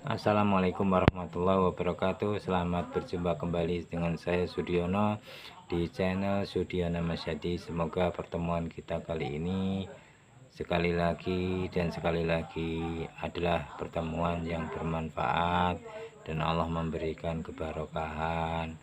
Assalamualaikum warahmatullahi wabarakatuh. Selamat berjumpa kembali dengan saya Sudiono di channel Sudiono Masyadi. Semoga pertemuan kita kali ini sekali lagi adalah pertemuan yang bermanfaat dan Allah memberikan keberkahan,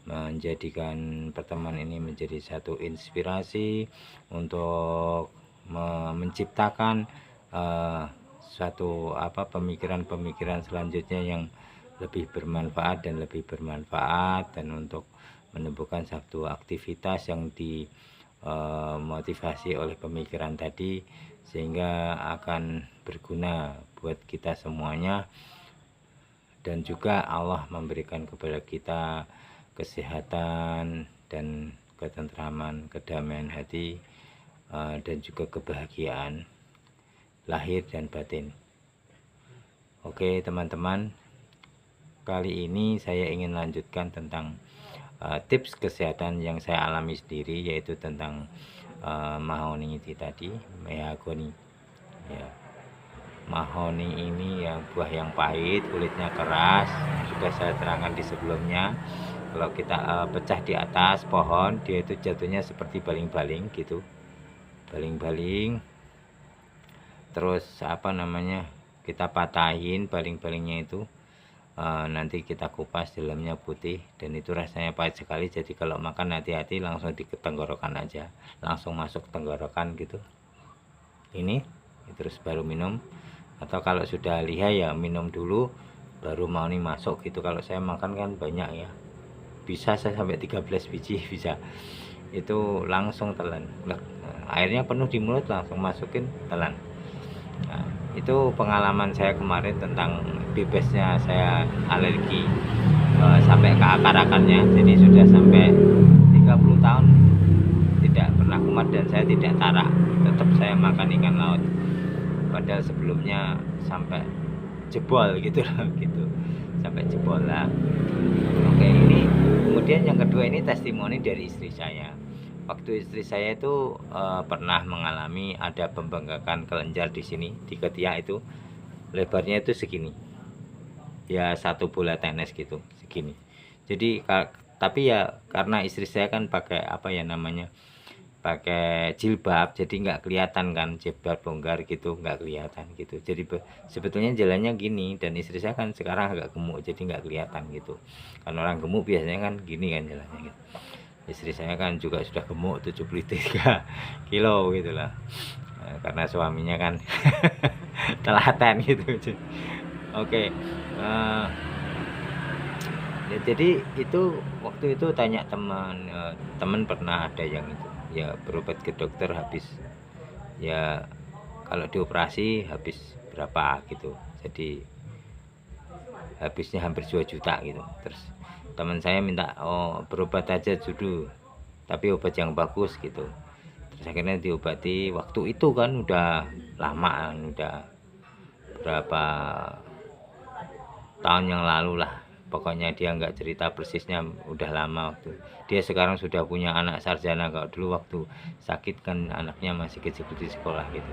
menjadikan pertemuan ini menjadi satu inspirasi untuk menciptakan suatu pemikiran selanjutnya yang lebih bermanfaat dan untuk menemukan satu aktivitas yang dimotivasi oleh pemikiran tadi, sehingga akan berguna buat kita semuanya, dan juga Allah memberikan kepada kita kesehatan dan ketentraman, kedamaian hati, dan juga kebahagiaan lahir dan batin. Oke teman-teman, kali ini saya ingin lanjutkan tentang tips kesehatan yang saya alami sendiri, yaitu tentang mahoni tadi, mahagoni ya. Mahoni ini ya buah yang pahit, kulitnya keras, sudah saya terangkan di sebelumnya. Kalau kita pecah di atas pohon, dia itu jatuhnya seperti baling-baling gitu, baling-baling. Terus kita patahin baling-balingnya itu, nanti kita kupas, dalamnya putih dan itu rasanya pahit sekali. Jadi kalau makan hati-hati, langsung di tenggorokan aja, langsung masuk tenggorokan gitu ini, terus baru minum. Atau kalau sudah lihai ya minum dulu baru mau nih masuk gitu. Kalau saya makan kan banyak ya, bisa saya sampai 13 biji bisa, itu langsung telan. Airnya penuh di mulut, langsung masukin, telan. Nah, itu pengalaman saya kemarin tentang bebasnya saya alergi sampai ke akar-akarnya. Jadi sudah sampai 30 tahun tidak pernah kumat dan saya tidak tarak, tetap saya makan ikan laut, padahal sebelumnya sampai jebol gitu loh, gitu sampai jebol lah. Oke, ini kemudian yang kedua, ini testimoni dari istri saya. Waktu istri saya itu pernah mengalami ada pembengkakan kelenjar di sini, di ketiak itu, lebarnya itu segini ya, satu bola tenis gitu segini. Jadi tapi ya karena istri saya kan pakai pakai jilbab, jadi nggak kelihatan kan, jilbab longgar gitu nggak kelihatan gitu. Jadi sebetulnya jalannya gini, dan istri saya kan sekarang agak gemuk, jadi nggak kelihatan gitu. Kan orang gemuk biasanya kan gini kan jalannya gitu. Istri saya kan juga sudah gemuk, 73 kilo gitu lah, karena suaminya kan telaten gitu. Oke, ya, jadi itu waktu itu tanya teman pernah ada yang itu ya berobat ke dokter, habis ya kalau dioperasi habis berapa gitu, jadi habisnya hampir 2 juta gitu. Terus teman saya minta berobat aja dulu, tapi obat yang bagus gitu. Terus akhirnya diobati. Waktu itu kan udah lama kan, udah berapa tahun yang lalu lah, pokoknya dia nggak cerita persisnya, udah lama. Waktu dia sekarang sudah punya anak sarjana. Kalau dulu waktu sakit kan anaknya masih kecil di sekolah gitu.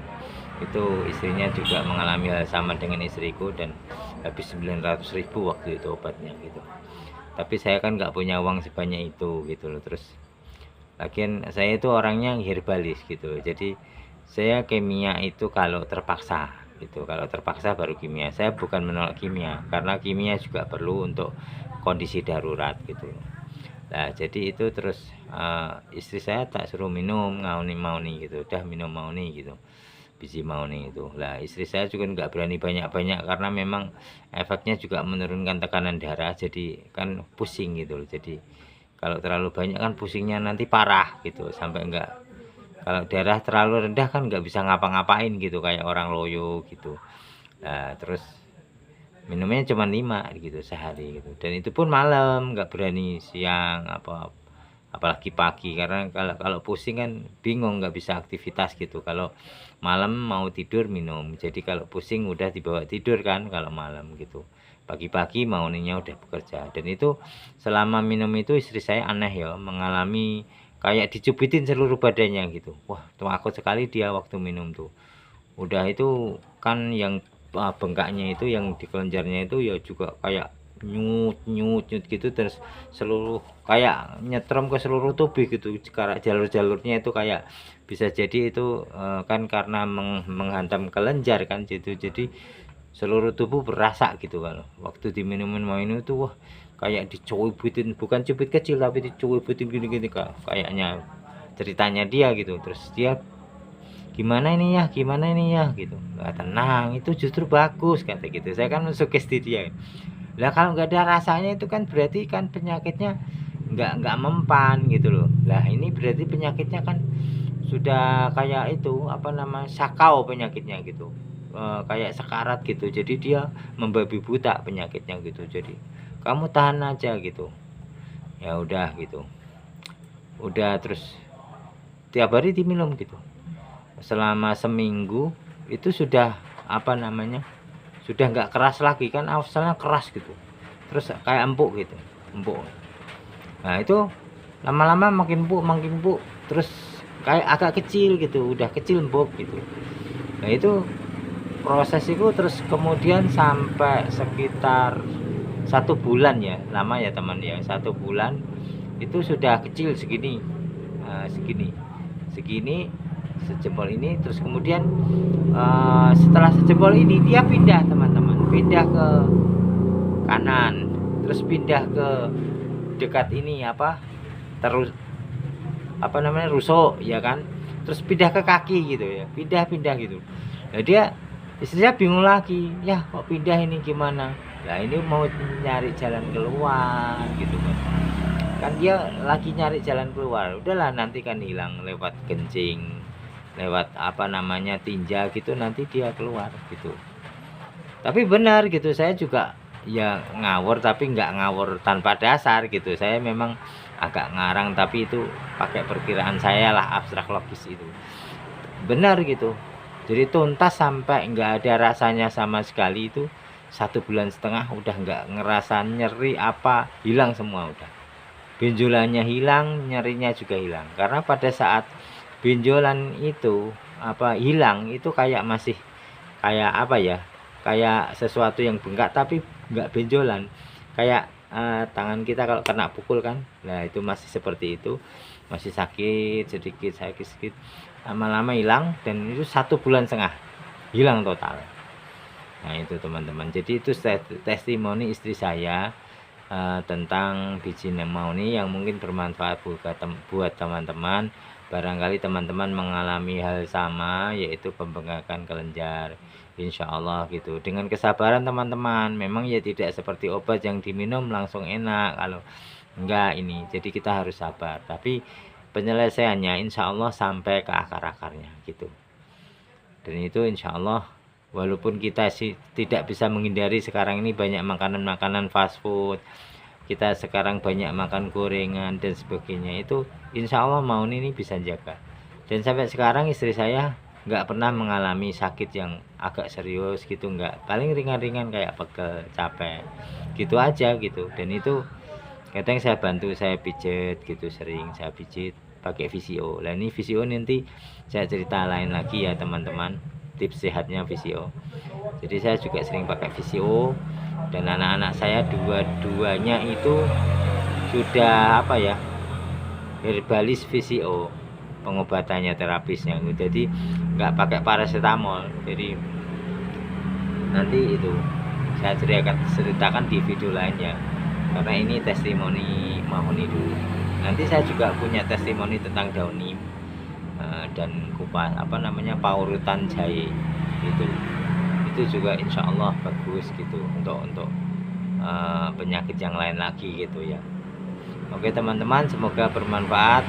Itu istrinya juga mengalami hal sama dengan istriku, dan habis 900.000 waktu itu obatnya gitu. Tapi saya kan nggak punya uang sebanyak itu gitu loh. Terus lagian saya itu orangnya herbalis gitu, jadi saya kimia itu kalau terpaksa gitu, kalau terpaksa baru kimia. Saya bukan menolak kimia, karena kimia juga perlu untuk kondisi darurat gitu. Nah jadi itu terus istri saya tak suruh minum mauni gitu, udah minum mauni gitu, biji mauni itu. Lah istri saya juga nggak berani banyak-banyak, karena memang efeknya juga menurunkan tekanan darah, jadi kan pusing gitu loh. Jadi kalau terlalu banyak kan pusingnya nanti parah gitu, sampai enggak, kalau darah terlalu rendah kan nggak bisa ngapa-ngapain gitu, kayak orang loyo gitu. Nah terus minumnya cuma 5 gitu sehari gitu, dan itu pun malam, nggak berani siang apalagi pagi, karena kalau pusing kan bingung, nggak bisa aktivitas gitu. Kalau malam mau tidur minum, jadi kalau pusing udah dibawa tidur kan kalau malam gitu. Pagi-pagi mauninya udah bekerja. Dan itu selama minum itu istri saya aneh ya, mengalami kayak dicubitin seluruh badannya gitu. Wah takut sekali dia waktu minum tuh. Udah itu kan yang bengkaknya itu yang di kelenjarnya itu ya juga kayak nyut nyut nyut gitu, terus seluruh kayak nyetrum ke seluruh tubuh gitu, karena jalur-jalurnya itu kayak bisa jadi itu kan karena menghantam kelenjar kan gitu, jadi seluruh tubuh berasa gitu kalau waktu diminumin mau ini tuh wah kayak dicubitin, bukan cubit kecil tapi dicubitin gini-gini kayaknya ceritanya dia gitu. Terus dia gimana ini ya, gimana ini ya gitu. Nggak tenang, itu justru bagus kata gitu. Saya kan mensugesti dia. Lah kalau nggak ada rasanya itu kan berarti kan penyakitnya nggak mempan gitu loh. Lah ini berarti penyakitnya kan sudah kayak itu apa namanya sakau penyakitnya gitu. Kayak sekarat gitu. Jadi dia membabi buta penyakitnya gitu. Jadi kamu tahan aja gitu. Ya udah gitu. Udah terus tiap hari diminum gitu. Selama seminggu itu sudah apa namanya sudah nggak keras lagi kan, awalnya keras gitu, terus kayak empuk gitu, empuk. Nah itu lama-lama makin empuk terus kayak agak kecil gitu, udah kecil empuk gitu. Nah itu proses itu terus kemudian sampai sekitar 1 bulan ya, lama ya teman ya, 1 bulan itu sudah kecil segini, segini sejempol ini. Terus kemudian setelah sejempol ini dia pindah teman-teman, pindah ke kanan, terus pindah ke dekat ini apa terus apa namanya rusuk ya kan, terus pindah ke kaki gitu ya, pindah gitu. Nah dia istrinya bingung lagi, ya kok pindah ini gimana. Nah ini mau nyari jalan keluar gitu kan dia lagi nyari jalan keluar. Udahlah nanti kan hilang lewat kencing, lewat apa namanya tinja gitu, nanti dia keluar gitu. Tapi benar gitu, saya juga ya ngawur tapi nggak ngawur tanpa dasar gitu. Saya memang agak ngarang tapi itu pakai perkiraan saya lah, abstrak logis itu benar gitu. Jadi tuntas sampai nggak ada rasanya sama sekali itu 1,5 bulan udah nggak ngerasa nyeri apa, hilang semua udah. Benjolannya hilang, nyerinya juga hilang. Karena pada saat benjolan itu apa hilang itu kayak masih kayak apa ya, kayak sesuatu yang bengkak tapi nggak benjolan, kayak tangan kita kalau kena pukul kan, nah itu masih seperti itu, masih sakit sedikit lama-lama hilang. Dan itu 1,5 bulan hilang total. Nah itu teman-teman, jadi itu testimoni istri saya tentang biji nemoni yang mungkin bermanfaat buat teman-teman. Barangkali teman-teman mengalami hal sama, yaitu pembengkakan kelenjar, insya Allah gitu. Dengan kesabaran teman-teman, memang ya tidak seperti obat yang diminum langsung enak, kalau enggak ini. Jadi kita harus sabar, tapi penyelesaiannya insya Allah sampai ke akar-akarnya gitu. Dan itu insya Allah, walaupun kita sih tidak bisa menghindari sekarang ini banyak makanan-makanan fast food, kita sekarang banyak makan gorengan dan sebagainya, itu insya Allah mau ini bisa jaga. Dan sampai sekarang istri saya nggak pernah mengalami sakit yang agak serius gitu, nggak, paling ringan-ringan kayak pegel, capek gitu aja gitu. Dan itu kadang saya bantu, saya pijet gitu, sering saya pijet pakai VCO. Nah ini VCO nanti saya cerita lain lagi ya teman-teman, tips sehatnya VCO. Jadi saya juga sering pakai VCO, dan anak-anak saya dua-duanya itu sudah apa ya, herbalis VCO pengobatannya, terapisnya. Jadi nggak pakai paracetamol. Jadi nanti itu saya ceritakan di video lainnya, karena ini testimoni mahoni dulu. Nanti saya juga punya testimoni tentang daun neem dan kupas apa namanya paurutan jahe itu juga insya Allah bagus gitu untuk penyakit yang lain lagi gitu ya. Oke teman-teman, semoga bermanfaat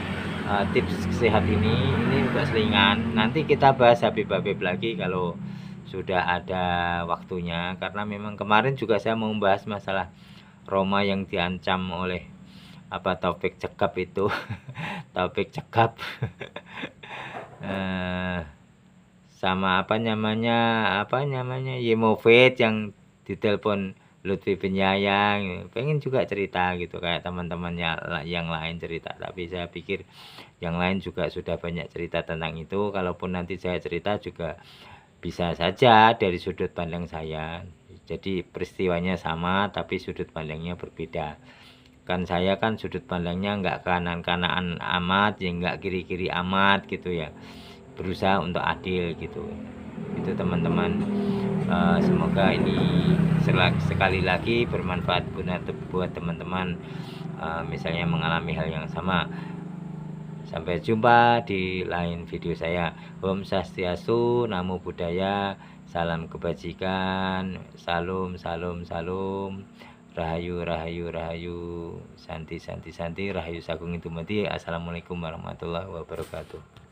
tips sehat ini untuk selingan. Nanti kita bahas Habib-Habib lagi kalau sudah ada waktunya, karena memang kemarin juga saya mau membahas masalah Roma yang diancam oleh apa Taufik Cekap itu Taufik Cekap sama apa namanya Yemovit yang ditelepon Lutfi Penyayang, pengen juga cerita gitu kayak teman-temannya yang lain cerita. Tapi saya pikir yang lain juga sudah banyak cerita tentang itu, kalaupun nanti saya cerita juga bisa saja dari sudut pandang saya, jadi peristiwanya sama tapi sudut pandangnya berbeda. Kan saya kan sudut pandangnya nggak kanan-kanan amat, ya nggak kiri-kiri amat gitu ya, berusaha untuk adil gitu. Itu teman-teman, semoga ini sekali lagi bermanfaat buat teman-teman, misalnya mengalami hal yang sama. Sampai jumpa di lain video saya. Om Swastiastu, Namo Buddhaya, salam kebajikan, salam salam salam, rahayu rahayu rahayu, santi santi santi, rahayu sagung itu mati. Assalamualaikum warahmatullahi wabarakatuh.